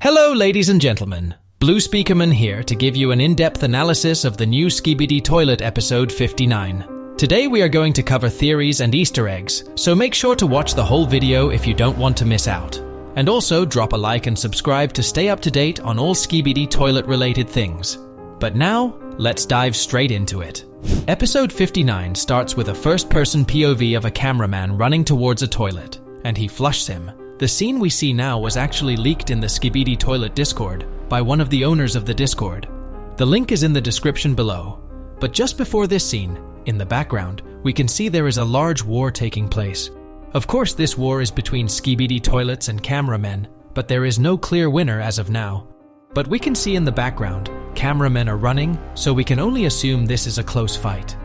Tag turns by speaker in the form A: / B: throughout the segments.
A: Hello ladies and gentlemen, Blue Speakerman here to give you an in-depth analysis of the new Skibidi Toilet episode 59. Today we are going to cover theories and Easter eggs, so make sure to watch the whole video if you don't want to miss out. And also drop a like and subscribe to stay up to date on all Skibidi Toilet related things. But now, let's dive straight into it. Episode 59 starts with a first-person POV of a cameraman running towards a toilet, and he flushes him. The scene we see now was actually leaked in the Skibidi Toilet Discord by one of the owners of the Discord. The link is in the description below. But just before this scene, in the background, we can see there is a large war taking place. Of course, this war is between Skibidi toilets and cameramen, but there is no clear winner as of now. But we can see in the background, cameramen are running, so we can only assume this is a close fight.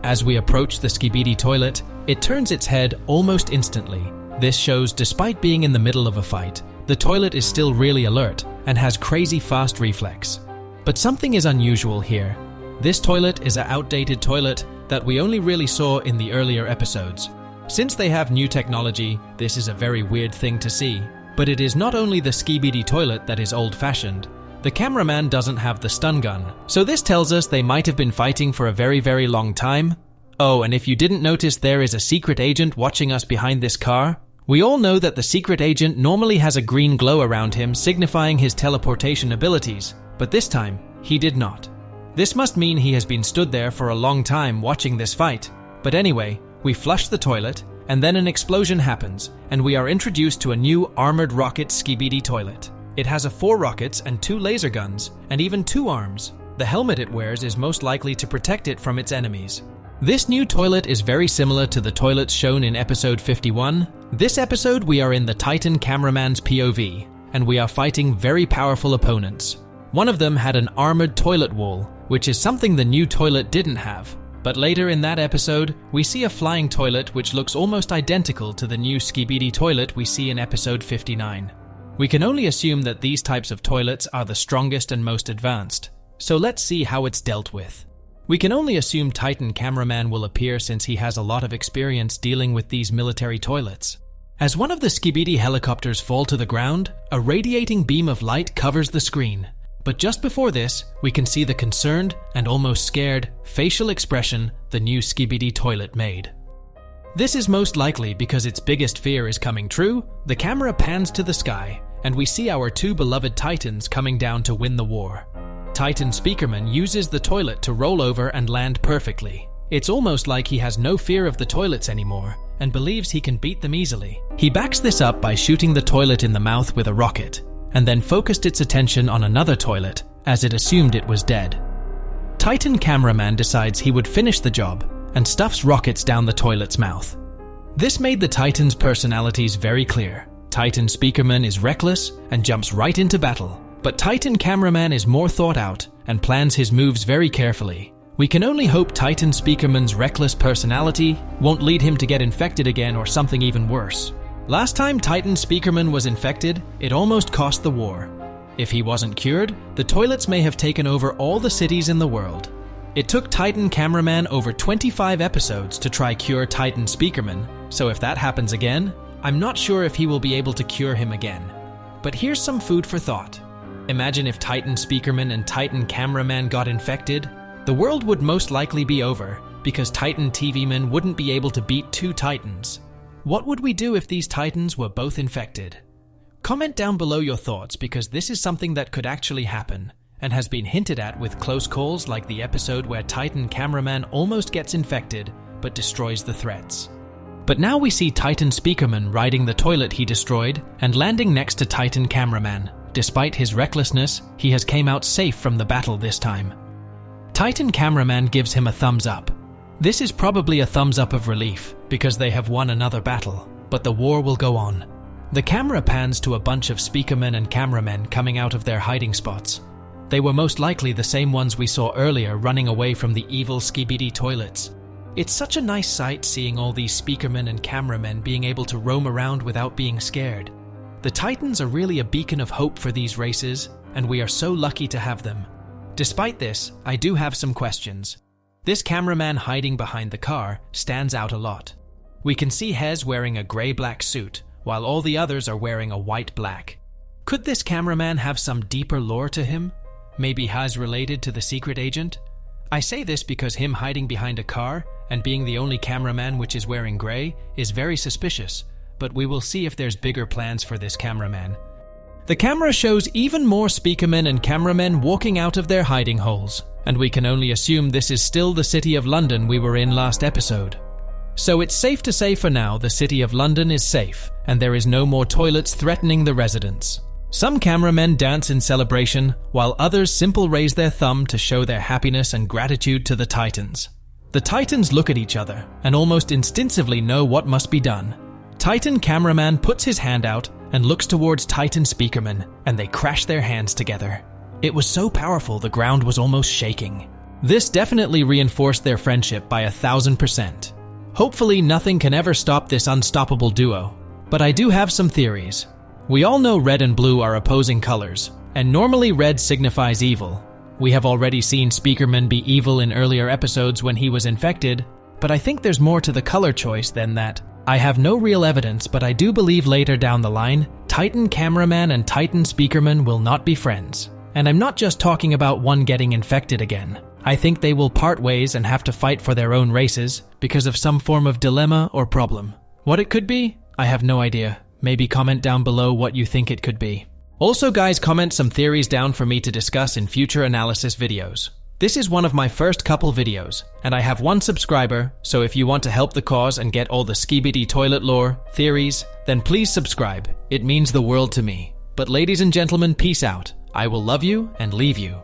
A: As we approach the Skibidi toilet, it turns its head almost instantly. This shows despite being in the middle of a fight, the toilet is still really alert and has crazy fast reflex. But something is unusual here. This toilet is an outdated toilet that we only really saw in the earlier episodes. Since they have new technology, this is a very weird thing to see. But it is not only the Skibidi toilet that is old-fashioned. The cameraman doesn't have the stun gun, so this tells us they might have been fighting for a very long time. Oh, and if you didn't notice, there is a secret agent watching us behind this car. We all know that the secret agent normally has a green glow around him signifying his teleportation abilities, but this time, he did not. This must mean he has been stood there for a long time watching this fight. But anyway, we flush the toilet, and then an explosion happens, and we are introduced to a new armored rocket Skibidi toilet. It has 4 rockets and 2 laser guns, and even 2 arms. The helmet it wears is most likely to protect it from its enemies. This new toilet is very similar to the toilets shown in episode 51. This episode we are in the Titan cameraman's POV, and we are fighting very powerful opponents. One of them had an armored toilet wall, which is something the new toilet didn't have. But later in that episode, we see a flying toilet which looks almost identical to the new Skibidi toilet we see in episode 59. We can only assume that these types of toilets are the strongest and most advanced. So let's see how it's dealt with. We can only assume Titan cameraman will appear since he has a lot of experience dealing with these military toilets. As one of the Skibidi helicopters fall to the ground, a radiating beam of light covers the screen. But just before this, we can see the concerned and almost scared facial expression the new Skibidi toilet made. This is most likely because its biggest fear is coming true. The camera pans to the sky, and we see our 2 beloved Titans coming down to win the war. Titan Speakerman uses the toilet to roll over and land perfectly. It's almost like he has no fear of the toilets anymore and believes he can beat them easily. He backs this up by shooting the toilet in the mouth with a rocket, and then focused its attention on another toilet as it assumed it was dead. Titan cameraman decides he would finish the job and stuffs rockets down the toilet's mouth. This made the Titans' personalities very clear. Titan Speakerman is reckless and jumps right into battle. But Titan cameraman is more thought out and plans his moves very carefully. We can only hope Titan Speakerman's reckless personality won't lead him to get infected again or something even worse. Last time Titan Speakerman was infected, it almost cost the war. If he wasn't cured, the toilets may have taken over all the cities in the world. It took Titan cameraman over 25 episodes to try cure Titan Speakerman, so if that happens again, I'm not sure if he will be able to cure him again. But here's some food for thought. Imagine if Titan Speakerman and Titan cameraman got infected. The world would most likely be over, because Titan TVman wouldn't be able to beat 2 Titans. What would we do if these Titans were both infected? Comment down below your thoughts, because this is something that could actually happen, and has been hinted at with close calls like the episode where Titan cameraman almost gets infected, but destroys the threats. But now we see Titan Speakerman riding the toilet he destroyed, and landing next to Titan cameraman. Despite his recklessness, he has came out safe from the battle this time. Titan cameraman gives him a thumbs up. This is probably a thumbs up of relief, because they have won another battle, but the war will go on. The camera pans to a bunch of speakermen and cameramen coming out of their hiding spots. They were most likely the same ones we saw earlier running away from the evil Skibidi toilets. It's such a nice sight seeing all these speakermen and cameramen being able to roam around without being scared. The Titans are really a beacon of hope for these races, and we are so lucky to have them. Despite this, I do have some questions. This cameraman hiding behind the car stands out a lot. We can see Hez wearing a grey-black suit, while all the others are wearing a white-black. Could this cameraman have some deeper lore to him? Maybe Haz related to the secret agent? I say this because him hiding behind a car and being the only cameraman which is wearing grey is very suspicious, but we will see if there's bigger plans for this cameraman. The camera shows even more speakermen and cameramen walking out of their hiding holes, and we can only assume this is still the City of London we were in last episode. So it's safe to say for now the City of London is safe, and there is no more toilets threatening the residents. Some cameramen dance in celebration, while others simply raise their thumb to show their happiness and gratitude to the Titans. The Titans look at each other and almost instinctively know what must be done. Titan cameraman puts his hand out and looks towards Titan speakerman, and they crash their hands together. It was so powerful the ground was almost shaking. This definitely reinforced their friendship by 1,000%. Hopefully nothing can ever stop this unstoppable duo, but I do have some theories. We all know red and blue are opposing colors, and normally red signifies evil. We have already seen Speakerman be evil in earlier episodes when he was infected, but I think there's more to the color choice than that. I have no real evidence, but I do believe later down the line, Titan cameraman and Titan speakerman will not be friends. And I'm not just talking about one getting infected again. I think they will part ways and have to fight for their own races because of some form of dilemma or problem. What it could be? I have no idea. Maybe comment down below what you think it could be. Also guys, comment some theories down for me to discuss in future analysis videos. This is one of my first couple videos, and I have 1 subscriber, so if you want to help the cause and get all the Skibidi toilet lore, theories, then please subscribe. It means the world to me. But ladies and gentlemen, peace out. I will love you and leave you.